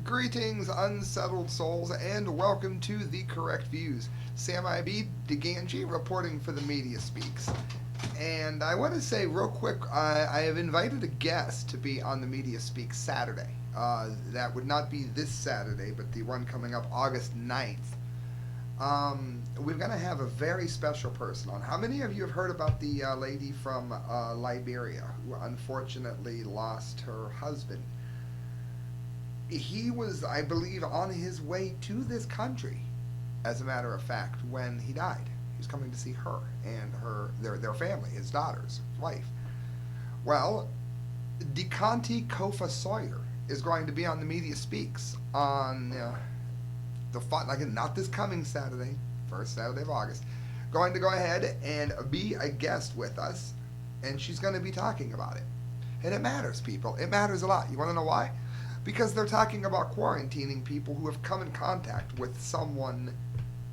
Greetings, unsettled souls, and welcome to The Correct Views. Sam I.B. DeGangi reporting for the Media Speaks. And I want to say real quick, I have invited a guest to be on the Media Speaks Saturday. That would not be this Saturday, but the one coming up August 9th. We're going to have a very special person on. How many of you have heard about the lady from Liberia who unfortunately lost her husband? He was, I believe, on his way to this country, as a matter of fact, when he died. He was coming to see her and their family, his daughters, his wife. Well, DeConti Kofa Sawyer is going to be on the Media Speaks on not this coming Saturday, first Saturday of August. Going to go ahead and be a guest with us, and she's going to be talking about it. And it matters, people. It matters a lot. You want to know why? Because they're talking about quarantining people who have come in contact with someone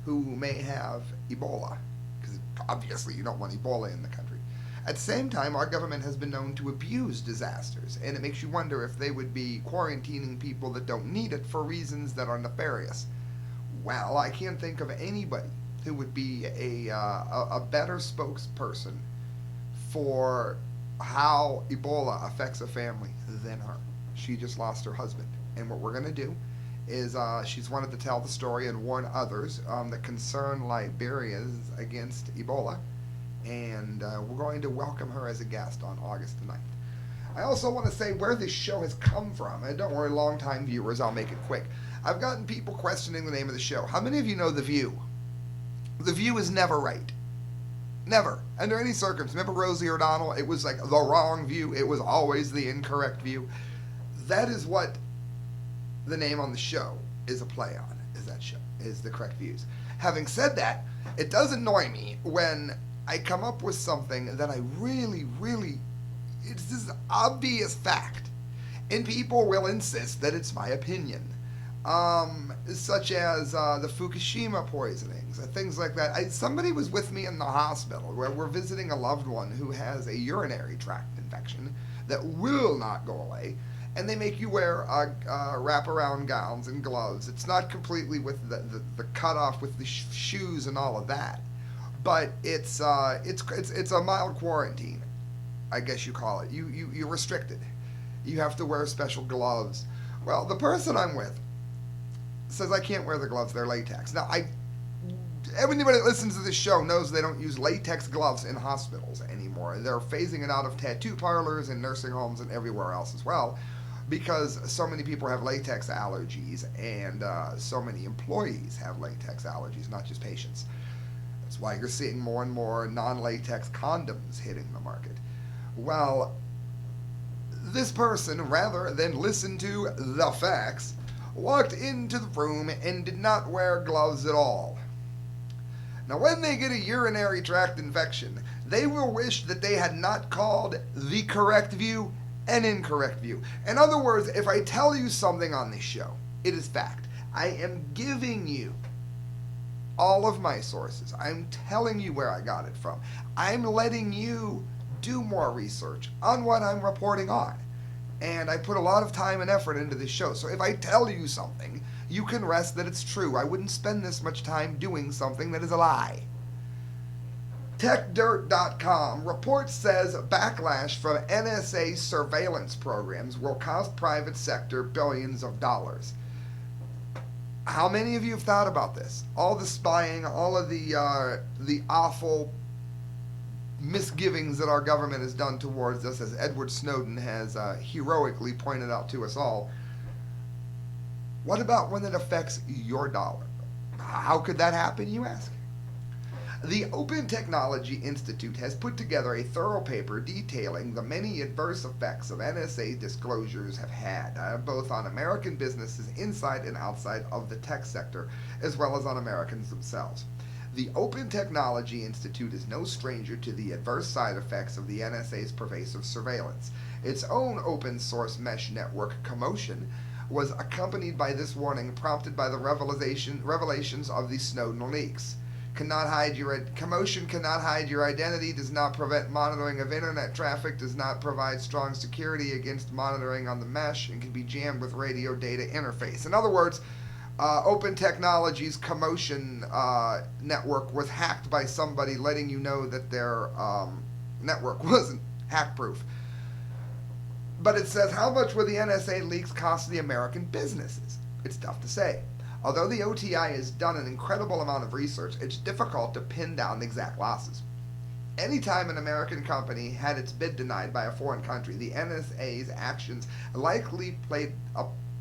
who may have Ebola. Because obviously you don't want Ebola in the country. At the same time, our government has been known to abuse disasters, and it makes you wonder if they would be quarantining people that don't need it for reasons that are nefarious. Well, I can't think of anybody who would be a better spokesperson for how Ebola affects a family than her. She just lost her husband. And what we're going to do is she's wanted to tell the story and warn others that concern Liberians against Ebola. And we're going to welcome her as a guest on August the 9th. I also want to say where this show has come from. And don't worry, long-time viewers, I'll make it quick. I've gotten people questioning the name of the show. How many of you know The View? The View is never right. Never. Under any circumstance. Remember Rosie O'Donnell? It was like the wrong view. It was always the incorrect view. That is what the name on the show is a play on, is that show, is The Correct Views. Having said that, it does annoy me when I come up with something that I really, it's this obvious fact, and people will insist that it's my opinion. Such as the Fukushima poisonings, things like that. Somebody was with me in the hospital where we're visiting a loved one who has a urinary tract infection that will not go away. And they make you wear wraparound gowns and gloves. It's not completely with the cutoff with the shoes and all of that, but it's a mild quarantine, I guess you call it. You're restricted. You have to wear special gloves. Well, the person I'm with says I can't wear the gloves. They're latex. Now, everybody that listens to this show knows they don't use latex gloves in hospitals anymore. They're phasing it out of tattoo parlors and nursing homes and everywhere else as well, because so many people have latex allergies and so many employees have latex allergies, not just patients. That's why you're seeing more and more non-latex condoms hitting the market. Well, this person, rather than listen to the facts, walked into the room and did not wear gloves at all. Now, when they get a urinary tract infection, they will wish that they had not called The Correct View an incorrect view. In other words, if I tell you something on this show, it is fact. I am giving you all of my sources. I'm telling you where I got it from. I'm letting you do more research on what I'm reporting on. And I put a lot of time and effort into this show. So if I tell you something, you can rest that it's true. I wouldn't spend this much time doing something that is a lie. TechDirt.com report says backlash from NSA surveillance programs will cost private sector billions of dollars. How many of you have thought about this? All the spying, all of the awful misgivings that our government has done towards us, as Edward Snowden has heroically pointed out to us all. What about when it affects your dollar? How could that happen, you ask? The Open Technology Institute has put together a thorough paper detailing the many adverse effects of NSA disclosures have had, both on American businesses inside and outside of the tech sector, as well as on Americans themselves. The Open Technology Institute is no stranger to the adverse side effects of the NSA's pervasive surveillance. Its own open source mesh network, Commotion, was accompanied by this warning prompted by the revelations of the Snowden leaks. Commotion cannot hide your identity, does not prevent monitoring of internet traffic, does not provide strong security against monitoring on the mesh, and can be jammed with radio data interface. In other words, Open Technologies Commotion network was hacked by somebody letting you know that their network wasn't hack-proof. But it says, how much will the NSA leaks cost the American businesses? It's tough to say. Although the OTI has done an incredible amount of research, it's difficult to pin down the exact losses. Anytime an American company had its bid denied by a foreign country, the NSA's actions likely played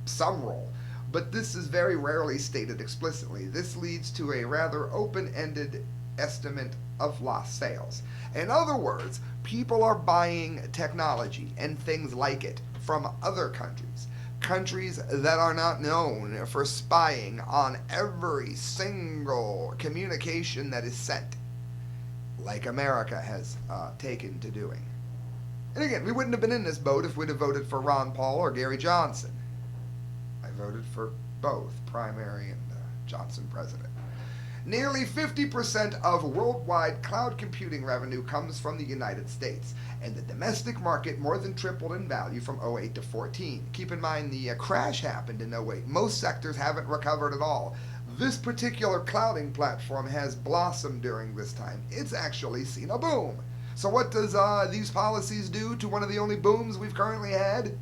some role, but this is very rarely stated explicitly. This leads to a rather open-ended estimate of lost sales. In other words, people are buying technology and things like it from other countries. Countries that are not known for spying on every single communication that is sent, like America has taken to doing. And again, we wouldn't have been in this boat if we'd have voted for Ron Paul or Gary Johnson. I voted for both, primary and Johnson president. Nearly 50% of worldwide cloud computing revenue comes from the United States, and the domestic market more than tripled in value from 08 to 14. Keep in mind the crash happened in 08. Most sectors haven't recovered at all. This particular clouding platform has blossomed during this time. It's actually seen a boom. So what does these policies do to one of the only booms we've currently had?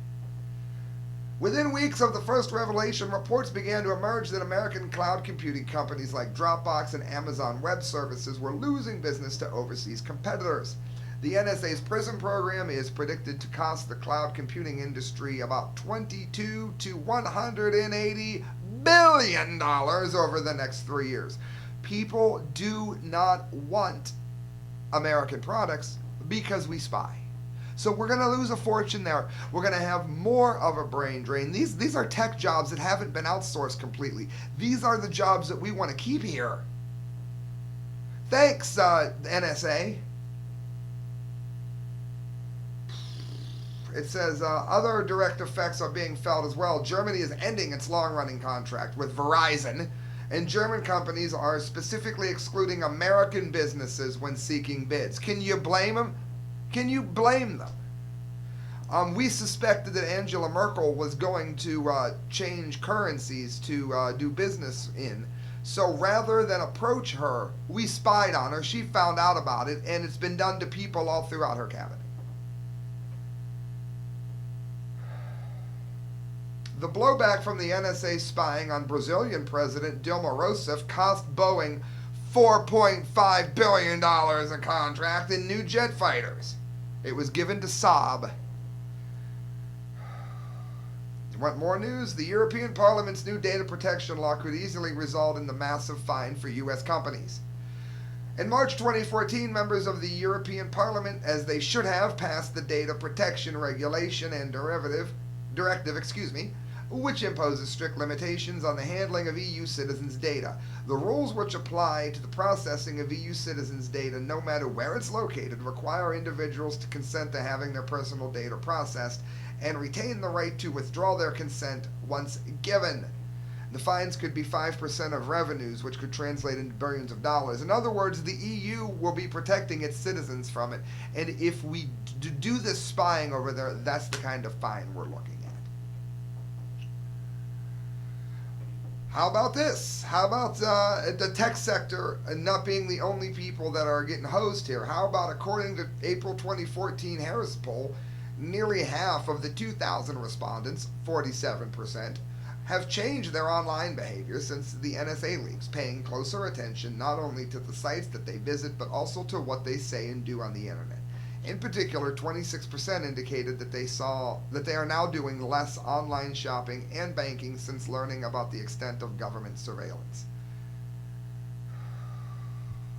Within weeks of the first revelation, reports began to emerge that American cloud computing companies like Dropbox and Amazon Web Services were losing business to overseas competitors. The NSA's PRISM program is predicted to cost the cloud computing industry about $22 to $180 billion over the next 3 years. People do not want American products because we spy. So we're going to lose a fortune there. We're going to have more of a brain drain. These are tech jobs that haven't been outsourced completely. These are the jobs that we want to keep here. Thanks, NSA. It says other direct effects are being felt as well. Germany is ending its long-running contract with Verizon, and German companies are specifically excluding American businesses when seeking bids. Can you blame them? Can you blame them? We suspected that Angela Merkel was going to change currencies to do business in. So rather than approach her, we spied on her. She found out about it, and it's been done to people all throughout her cabinet. The blowback from the NSA spying on Brazilian President Dilma Rousseff cost Boeing $4.5 billion a contract in new jet fighters. It was given to Saab. You want more news? The European Parliament's new data protection law could easily result in the massive fine for U.S. companies. In March 2014, members of the European Parliament, as they should have, passed the Data Protection Regulation and Directive, which imposes strict limitations on the handling of EU citizens' data. The rules, which apply to the processing of EU citizens' data no matter where it's located, require individuals to consent to having their personal data processed and retain the right to withdraw their consent once given. The fines could be 5% of revenues, which could translate into billions of dollars. In other words, the EU will be protecting its citizens from it, and if we do this spying over there, that's the kind of fine we're looking at. How about this? How about the tech sector not being the only people that are getting hosed here? How about, according to April 2014 Harris poll, nearly half of the 2,000 respondents, 47%, have changed their online behavior since the NSA leaks, paying closer attention not only to the sites that they visit, but also to what they say and do on the internet. In particular, 26% indicated that they are now doing less online shopping and banking since learning about the extent of government surveillance.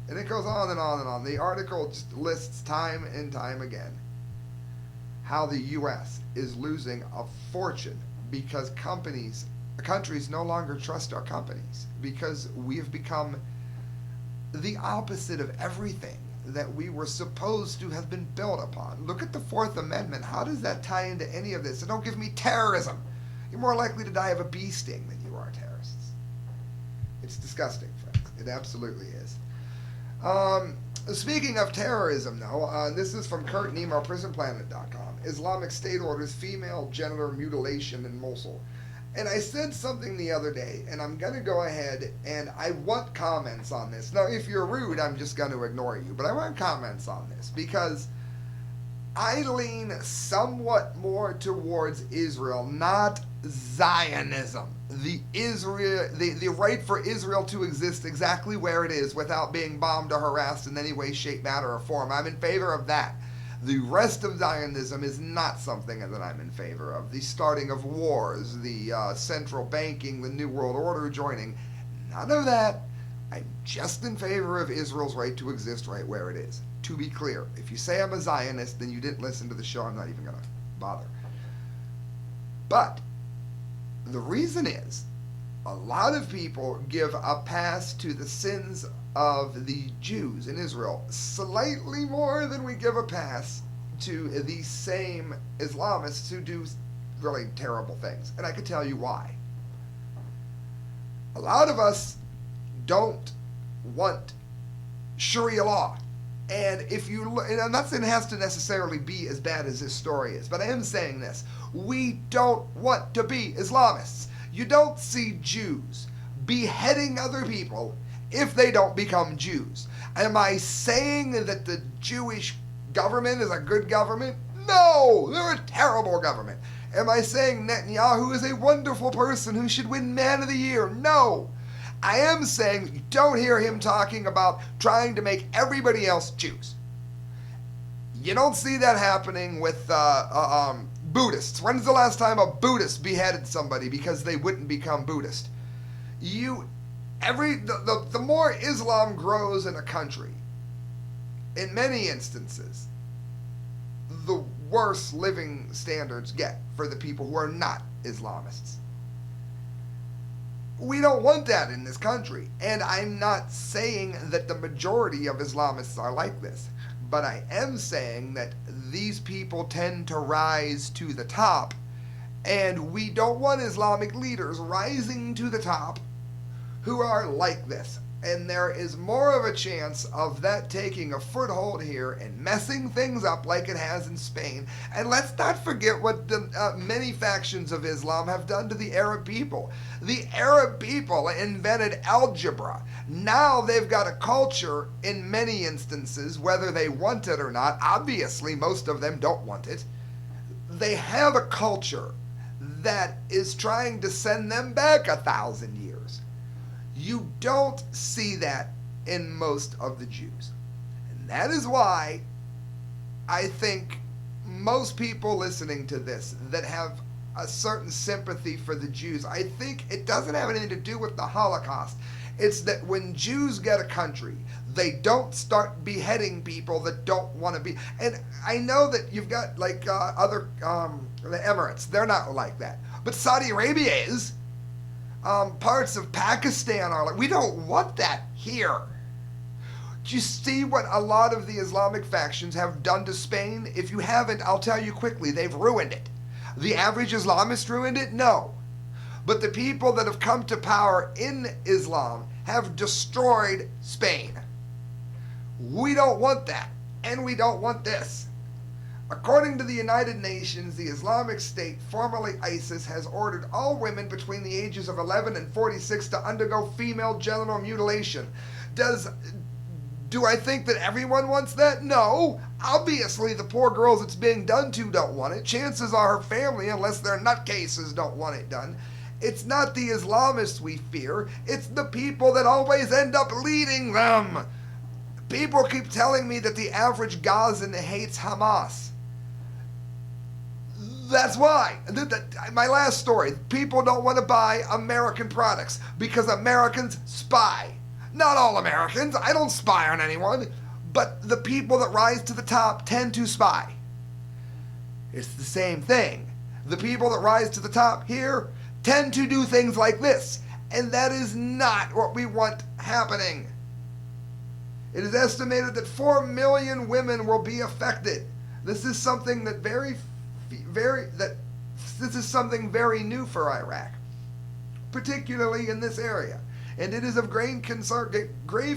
And it goes on and on and on. The article just lists time and time again how the U.S. is losing a fortune because countries no longer trust our companies, because we have become the opposite of everything that we were supposed to have been built upon. Look at the Fourth Amendment. How does that tie into any of this? And don't give me terrorism. You're more likely to die of a bee sting than you are terrorists. It's disgusting, friends. It absolutely is. Um, Speaking of terrorism, though, this is from Kurt Nemo, PrisonPlanet.com. Islamic State orders female genital mutilation in Mosul. And I said something the other day, and I'm going to go ahead and I want comments on this. Now, if you're rude, I'm just going to ignore you, but I want comments on this because I lean somewhat more towards Israel, not Zionism. The right for Israel to exist exactly where it is without being bombed or harassed in any way, shape, matter, or form. I'm in favor of that. The rest of Zionism is not something that I'm in favor of. The starting of wars, the central banking, the New World Order joining, none of that. I'm just in favor of Israel's right to exist right where it is. To be clear, if you say I'm a Zionist, then you didn't listen to the show. I'm not even going to bother. But the reason is a lot of people give a pass to the sins of the Jews in Israel slightly more than we give a pass to the same Islamists who do really terrible things. And I can tell you why. A lot of us don't want Sharia law. And if you look, and I'm not saying it has to necessarily be as bad as this story is, but I am saying this. We don't want to be Islamists. You don't see Jews beheading other people if they don't become Jews. Am I saying that the Jewish government is a good government? No, they're a terrible government. Am I saying Netanyahu is a wonderful person who should win Man of the Year? No. I am saying you don't hear him talking about trying to make everybody else Jews. You don't see that happening with Buddhists. When's the last time a Buddhist beheaded somebody because they wouldn't become Buddhist? The more Islam grows in a country, in many instances, the worse living standards get for the people who are not Islamists. We don't want that in this country. And I'm not saying that the majority of Islamists are like this. But I am saying that these people tend to rise to the top. And we don't want Islamic leaders rising to the top who are like this. And there is more of a chance of that taking a foothold here and messing things up like it has in Spain. And let's not forget what the many factions of Islam have done to the Arab people. The Arab people invented algebra. Now they've got a culture in many instances, whether they want it or not. Obviously, most of them don't want it. They have a culture that is trying to send them back 1,000 years. You don't see that in most of the Jews. And that is why I think most people listening to this that have a certain sympathy for the Jews, I think it doesn't have anything to do with the Holocaust. It's that when Jews get a country, they don't start beheading people that don't want to be. And I know that you've got like the Emirates, they're not like that. But Saudi Arabia is. Parts of Pakistan are like, we don't want that here. Do you see what a lot of the Islamic factions have done to Spain? If you haven't, I'll tell you quickly, they've ruined it. The average Islamist ruined it? No. But the people that have come to power in Islam have destroyed Spain. We don't want that, and we don't want this. According to the United Nations, the Islamic State, formerly ISIS, has ordered all women between the ages of 11 and 46 to undergo female genital mutilation. Do I think that everyone wants that? No. Obviously, the poor girls it's being done to don't want it. Chances are her family, unless they're nutcases, don't want it done. It's not the Islamists we fear. It's the people that always end up leading them. People keep telling me that the average Gazan hates Hamas. That's why. My last story. People don't want to buy American products because Americans spy. Not all Americans. I don't spy on anyone. But the people that rise to the top tend to spy. It's the same thing. The people that rise to the top here tend to do things like this. And that is not what we want happening. It is estimated that 4 million women will be affected. This is something that this is something very new for Iraq, particularly in this area. and it is of grave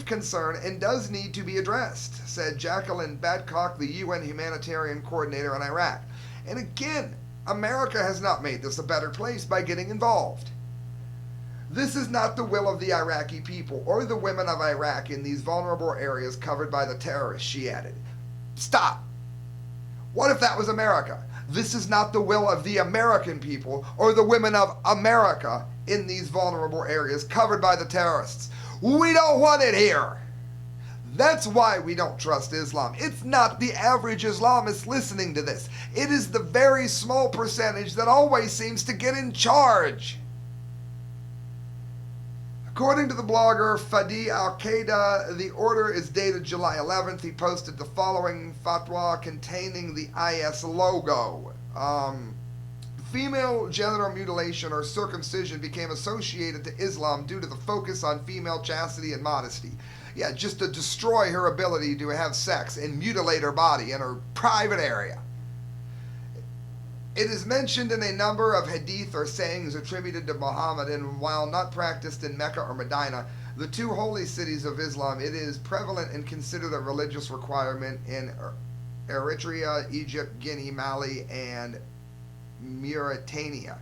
concern and does need to be addressed, said Jacqueline Badcock, the UN humanitarian coordinator in Iraq. And again, America has not made this a better place by getting involved. This is not the will of the Iraqi people or the women of Iraq in these vulnerable areas covered by the terrorists, she added. Stop. What if that was America? This is not the will of the American people or the women of America in these vulnerable areas covered by the terrorists. We don't want it here. That's why we don't trust Islam. It's not the average Islamist listening to this. It is the very small percentage that always seems to get in charge. According to the blogger Fadi Al-Qaeda, the order is dated July 11th. He posted the following fatwa containing the IS logo. Female genital mutilation or circumcision became associated to Islam due to the focus on female chastity and modesty. Yeah, just to destroy her ability to have sex and mutilate her body in her private area. It is mentioned in a number of hadith or sayings attributed to Muhammad, and while not practiced in Mecca or Medina, the two holy cities of Islam, it is prevalent and considered a religious requirement in Eritrea, Egypt, Guinea, Mali, and Mauritania.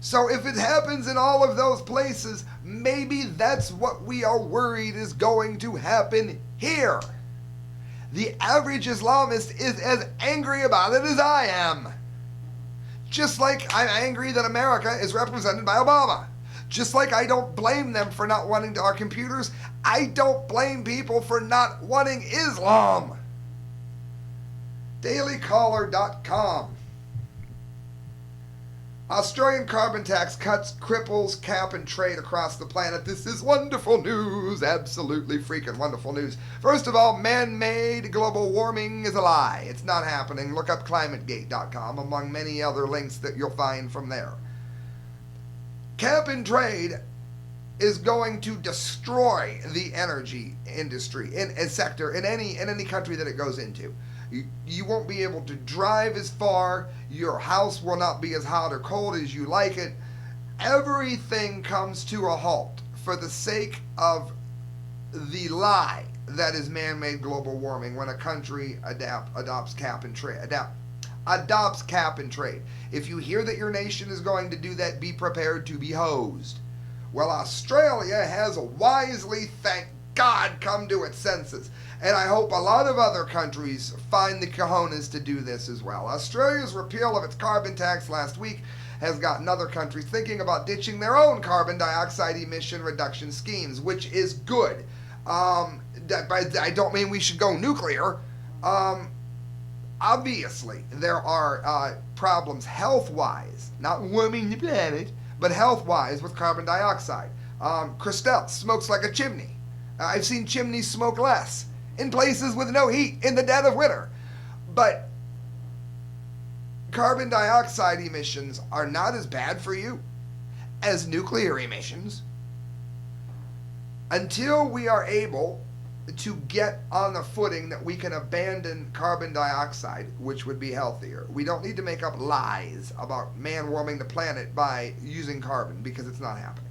So if it happens in all of those places, maybe that's what we are worried is going to happen here. The average Islamist is as angry about it as I am. Just like I'm angry that America is represented by Obama. Just like I don't blame them for not wanting our computers, I don't blame people for not wanting Islam. DailyCaller.com. Australian carbon tax cuts, cripples cap and trade across the planet. This is wonderful news. Absolutely freaking wonderful news. First of all, man-made global warming is a lie. It's not happening. Look up climategate.com among many other links that you'll find from there. Cap and trade is going to destroy the energy industry in a sector in any country that it goes into. You won't be able to drive as far. Your house will not be as hot or cold as you like it. Everything comes to a halt for the sake of the lie that is man-made global warming when a country adopts cap and trade. Adopts cap and trade. If you hear that your nation is going to do that, be prepared to be hosed. Well, Australia has wisely, thank God, come to its senses. And I hope a lot of other countries find the cojones to do this as well. Australia's repeal of its carbon tax last week has gotten other countries thinking about ditching their own carbon dioxide emission reduction schemes, which is good. I don't mean we should go nuclear. Obviously, there are problems health-wise, not warming the planet, but health-wise with carbon dioxide. Christelle smokes like a chimney. I've seen chimneys smoke less in places with no heat in the dead of winter. But carbon dioxide emissions are not as bad for you as nuclear emissions. Until we are able to get on the footing that we can abandon carbon dioxide, which would be healthier, we don't need to make up lies about man warming the planet by using carbon, because it's not happening.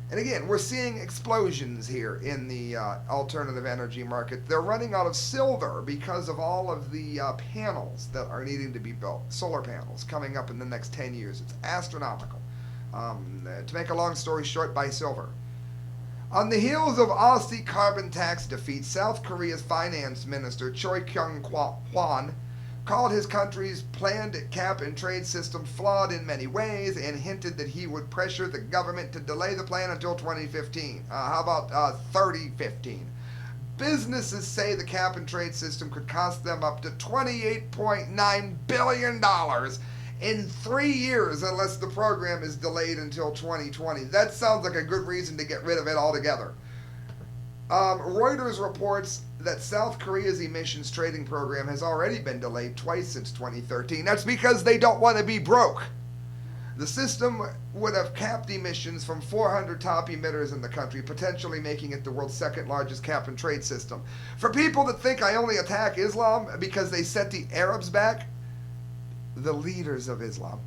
And again, we're seeing explosions here in the alternative energy market. They're running out of silver because of all of the panels that are needing to be built. Solar panels coming up in the next 10 years. It's astronomical. To make a long story short, buy silver. On the heels of Aussie carbon tax defeat, South Korea's finance minister Choi Kyung-hwan called his country's planned cap and trade system flawed in many ways and hinted that he would pressure the government to delay the plan until 2015. How about 3015? Businesses say the cap and trade system could cost them up to $28.9 billion in 3 years unless the program is delayed until 2020. That sounds like a good reason to get rid of it altogether. Reuters reports that South Korea's emissions trading program has already been delayed twice since 2013. That's because they don't want to be broke. The system would have capped emissions from 400 top emitters in the country, potentially making it the world's second largest cap and trade system. For people that think I only attack Islam because they set the Arabs back, the leaders of Islam.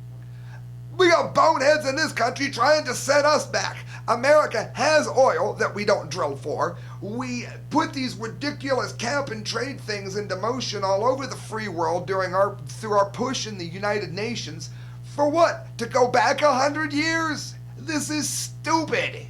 We got boneheads in this country trying to set us back. America has oil that we don't drill for. We put these ridiculous cap and trade things into motion all over the free world through our push in the United Nations. For what? To go back 100 years? This is stupid.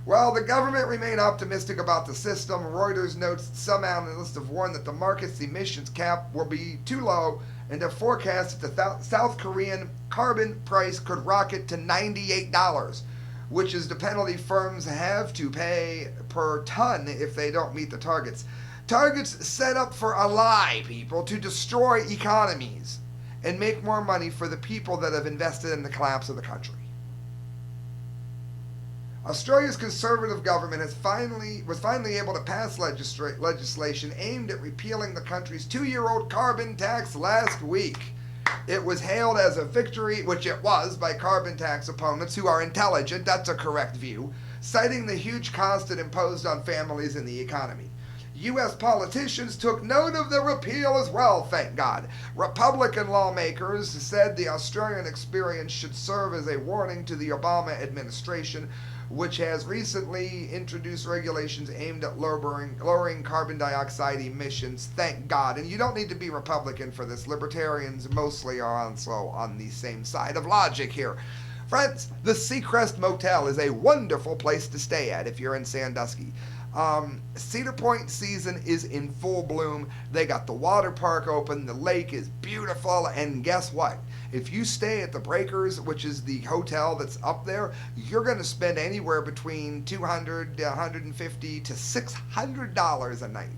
While the government remained optimistic about the system, Reuters notes that some analysts have warned that the market's emissions cap will be too low and have forecast that the South Korean carbon price could rocket to $98, which is the penalty firms have to pay per ton if they don't meet the targets. Targets set up for a lie, people, to destroy economies and make more money for the people that have invested in the collapse of the country. Australia's Conservative government was finally able to pass legislation aimed at repealing the country's 2-year-old carbon tax last week. It was hailed as a victory, which it was, by carbon tax opponents who are intelligent, that's a correct view, citing the huge cost it imposed on families and the economy. U.S. politicians took note of the repeal as well, thank God. Republican lawmakers said the Australian experience should serve as a warning to the Obama administration, which has recently introduced regulations aimed at lowering carbon dioxide emissions. Thank God. And you don't need to be Republican for this. Libertarians mostly are also on the same side of logic here. Friends, the Seacrest Motel is a wonderful place to stay at if you're in Sandusky. Cedar Point season is in full bloom. They got the water park open. The lake is beautiful. And guess what? If you stay at the Breakers, which is the hotel that's up there, you're going to spend anywhere between $200, $150 to $600 a night.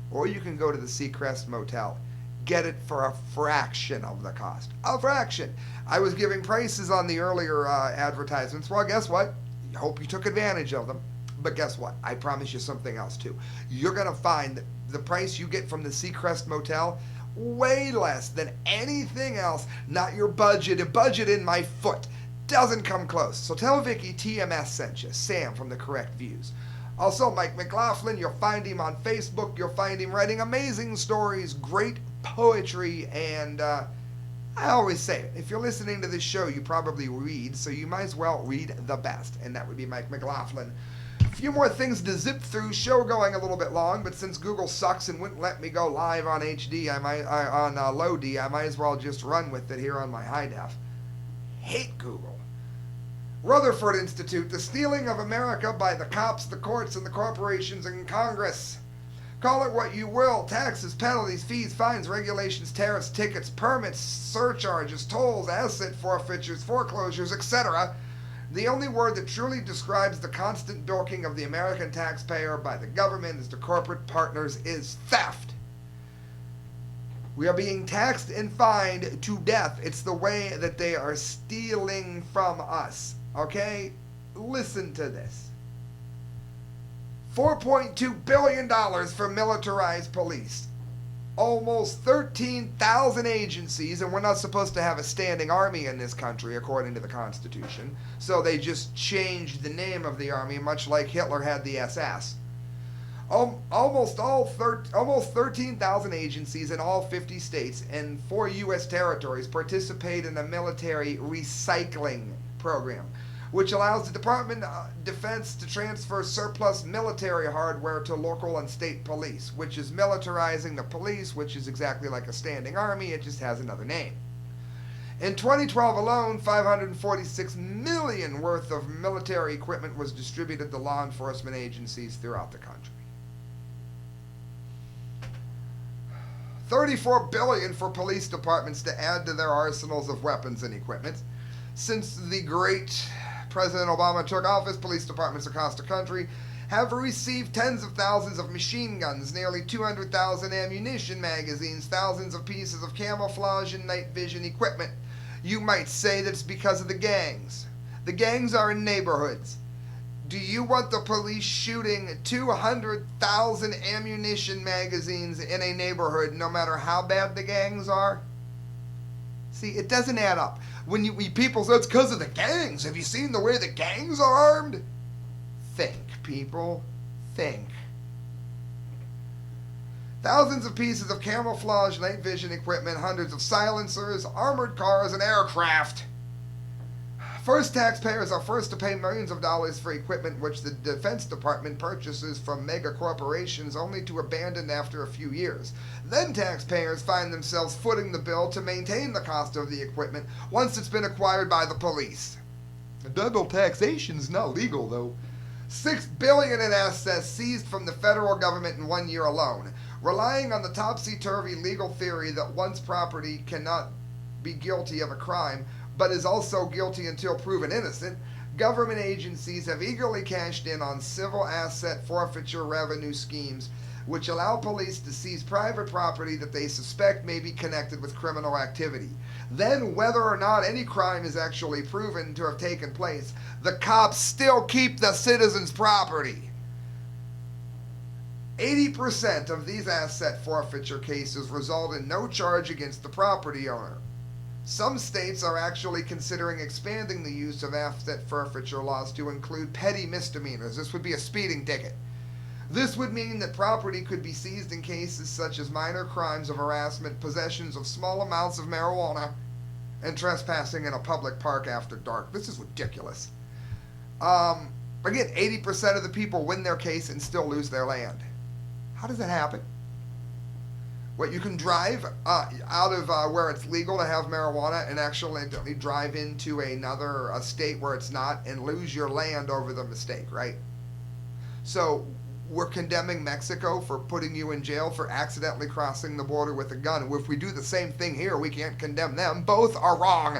Or you can go to the Seacrest Motel. Get it for a fraction of the cost. A fraction. I was giving prices on the earlier advertisements. Well, guess what? I hope you took advantage of them. But guess what? I promise you something else too. You're going to find that the price you get from the Seacrest Motel, way less than anything else. Not your budget. A budget in my foot. Doesn't come close. So tell Vicky TMS sent you. Sam from The Correct Views. Also, Mike McLaughlin, you'll find him on Facebook. You'll find him writing amazing stories, great poetry, and I always say it. If you're listening to this show, you probably read, so you might as well read the best, and that would be Mike McLaughlin. A few more things to zip through. Show going a little bit long, but since Google sucks and wouldn't let me go live on HD, on low D, I might as well just run with it here on my high def. Hate Google. Rutherford Institute, the stealing of America by the cops, the courts, and the corporations and Congress. Call it what you will. Taxes, penalties, fees, fines, regulations, tariffs, tickets, permits, surcharges, tolls, asset forfeitures, foreclosures, etc. The only word that truly describes the constant bilking of the American taxpayer by the government as the corporate partners is theft. We are being taxed and fined to death. It's the way that they are stealing from us. Okay? Listen to this. $4.2 billion for militarized police. Almost 13,000 agencies, and we're not supposed to have a standing army in this country according to the Constitution. So they just changed the name of the army, much like Hitler had the SS. Almost 13,000 agencies in all 50 states and 4 U.S. territories participate in a military recycling program, which allows the Department of Defense to transfer surplus military hardware to local and state police, which is militarizing the police, which is exactly like a standing army, it just has another name. In 2012 alone, $546 million worth of military equipment was distributed to law enforcement agencies throughout the country. $34 billion for police departments to add to their arsenals of weapons and equipment. Since the great President Obama took office, police departments across the country have received tens of thousands of machine guns, nearly 200,000 ammunition magazines, thousands of pieces of camouflage and night vision equipment. You might say that's because of the gangs. The gangs are in neighborhoods. Do you want the police shooting 200,000 ammunition magazines in a neighborhood no matter how bad the gangs are? See, it doesn't add up. When people say it's because of the gangs. Have you seen the way the gangs are armed? Think, people. Think. Thousands of pieces of camouflage, night vision equipment, hundreds of silencers, armored cars, and aircraft. First taxpayers are first to pay millions of dollars for equipment which the Defense Department purchases from mega corporations only to abandon after a few years. Then taxpayers find themselves footing the bill to maintain the cost of the equipment once it's been acquired by the police. Double taxation is not legal, though. $6 billion in assets seized from the federal government in 1 year alone, relying on the topsy-turvy legal theory that one's property cannot be guilty of a crime, but is also guilty until proven innocent. Government agencies have eagerly cashed in on civil asset forfeiture revenue schemes, which allow police to seize private property that they suspect may be connected with criminal activity. Then, whether or not any crime is actually proven to have taken place, the cops still keep the citizens' property. 80% of these asset forfeiture cases result in no charge against the property owner. Some states are actually considering expanding the use of asset forfeiture laws to include petty misdemeanors. This would be a speeding ticket. This would mean that property could be seized in cases such as minor crimes of harassment, possessions of small amounts of marijuana, and trespassing in a public park after dark. This is ridiculous. Again, 80% of the people win their case and still lose their land. How does that happen? What, you can drive out of where it's legal to have marijuana and actually drive into another state where it's not and lose your land over the mistake, right? So we're condemning Mexico for putting you in jail for accidentally crossing the border with a gun. If we do the same thing here, we can't condemn them. Both are wrong.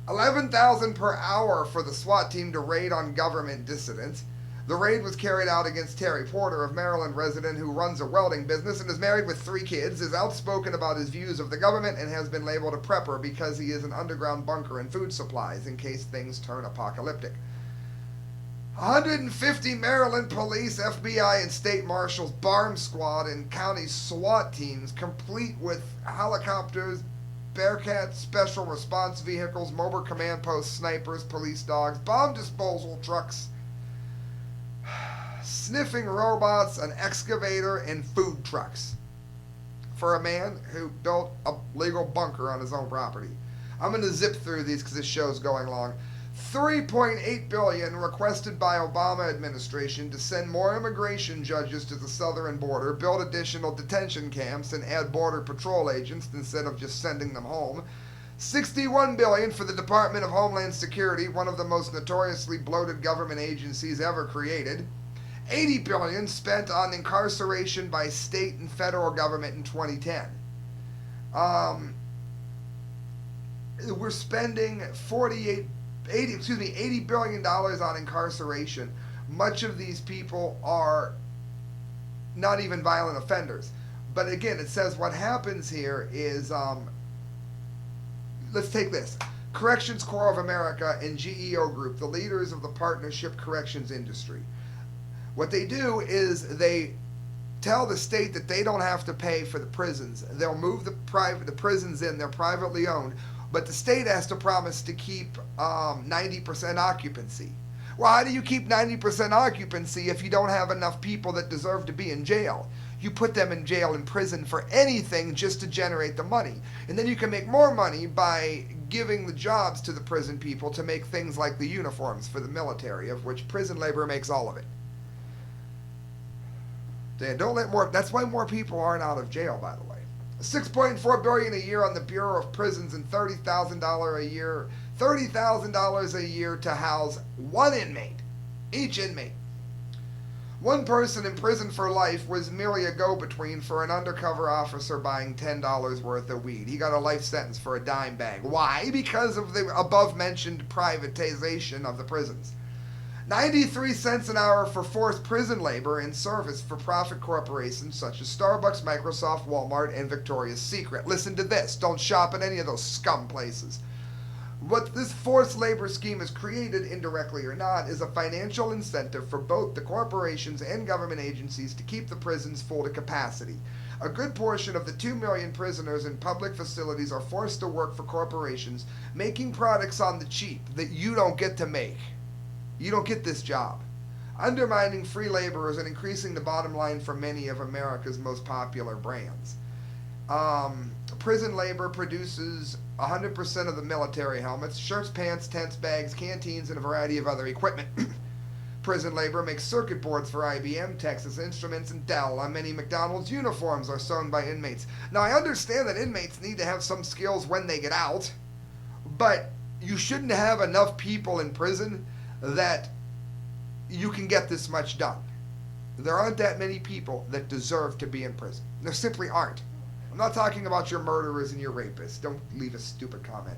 $11,000 per hour for the SWAT team to raid on government dissidents. The raid was carried out against Terry Porter, of Maryland resident who runs a welding business and is married with 3 kids, is outspoken about his views of the government, and has been labeled a prepper because he is an underground bunker and food supplies in case things turn apocalyptic. 150 Maryland police, FBI, and state marshals, bomb squad, and county SWAT teams, complete with helicopters, Bearcats, special response vehicles, mobile command posts, snipers, police dogs, bomb disposal trucks, sniffing robots, an excavator, and food trucks for a man who built a legal bunker on his own property. I'm going to zip through these because this show's going long. $3.8 billion requested by Obama administration to send more immigration judges to the southern border, build additional detention camps, and add border patrol agents instead of just sending them home. $61 billion for the Department of Homeland Security, one of the most notoriously bloated government agencies ever created. $80 billion spent on incarceration by state and federal government in 2010. We're spending $80 billion on incarceration. Much of these people are not even violent offenders. But again, it says what happens here is, let's take this. Corrections Corps of America and GEO Group, the leaders of the partnership corrections industry. What they do is they tell the state that they don't have to pay for the prisons. They'll move the prisons in, they're privately owned, but the state has to promise to keep 90% occupancy. Well, how do you keep 90% occupancy if you don't have enough people that deserve to be in jail? You put them in jail and prison for anything just to generate the money. And then you can make more money by giving the jobs to the prison people to make things like the uniforms for the military, of which prison labor makes all of it. Don't let more. That's why more people aren't out of jail, by the way. $6.4 billion a year on the Bureau of Prisons and $30,000 a year to house one inmate, each inmate. One person in prison for life was merely a go-between for an undercover officer buying $10 worth of weed. He got a life sentence for a dime bag. Why? Because of the above-mentioned privatization of the prisons. 93 cents an hour for forced prison labor in service for profit corporations such as Starbucks, Microsoft, Walmart, and Victoria's Secret. Listen to this. Don't shop at any of those scum places. What this forced labor scheme has created, indirectly or not, is a financial incentive for both the corporations and government agencies to keep the prisons full to capacity. A good portion of the 2 million prisoners in public facilities are forced to work for corporations, making products on the cheap that you don't get to make. You don't get this job. Undermining free laborers and increasing the bottom line for many of America's most popular brands. Prison labor produces 100% of the military helmets, shirts, pants, tents, bags, canteens, and a variety of other equipment. Prison labor makes circuit boards for IBM, Texas Instruments, and Dell. On many McDonald's, uniforms are sewn by inmates. Now, I understand that inmates need to have some skills when they get out, but you shouldn't have enough people in prison that you can get this much done. There aren't that many people that deserve to be in prison. There simply aren't. I'm not talking about your murderers and your rapists. Don't leave a stupid comment.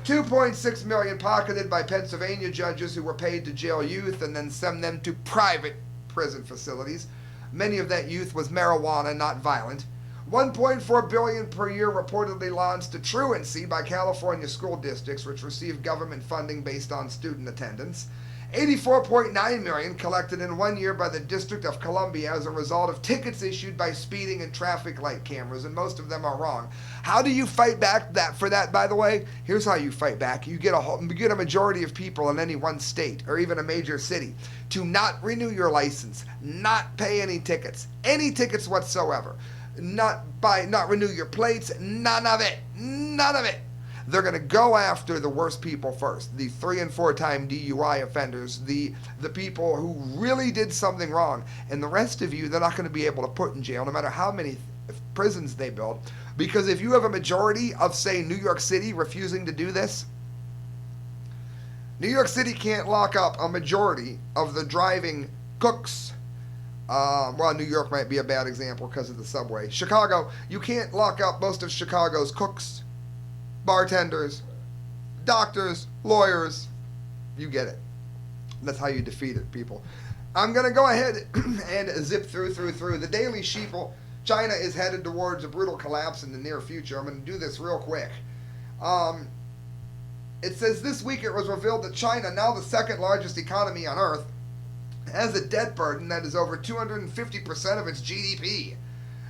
2.6 million pocketed by Pennsylvania judges who were paid to jail youth and then send them to private prison facilities. Many of that youth was marijuana, not violent. 1.4 billion per year reportedly launched to truancy by California school districts, which receive government funding based on student attendance. 84.9 million collected in 1 year by the District of Columbia as a result of tickets issued by speeding and traffic light cameras, and most of them are wrong. How do you fight back for that, by the way? Here's how you fight back. You get a majority of people in any one state or even a major city to not renew your license, not pay any tickets whatsoever, not renew your plates, none of it. They're going to go after the worst people first, the 3- and 4-time DUI offenders, the people who really did something wrong. And the rest of you, they're not going to be able to put in jail, no matter how many prisons they build. Because if you have a majority of, say, New York City refusing to do this, New York City can't lock up a majority of the driving cooks. New York might be a bad example because of the subway. Chicago, you can't lock up most of Chicago's cooks, bartenders, doctors, lawyers. You get it. That's how you defeat it, people. I'm going to go ahead and zip through. The Daily Sheeple. China is headed towards a brutal collapse in the near future. I'm going to do this real quick. It says this week it was revealed that China, now the second largest economy on Earth, has a debt burden that is over 250% of its GDP.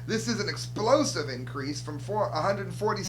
This is an explosive increase from 140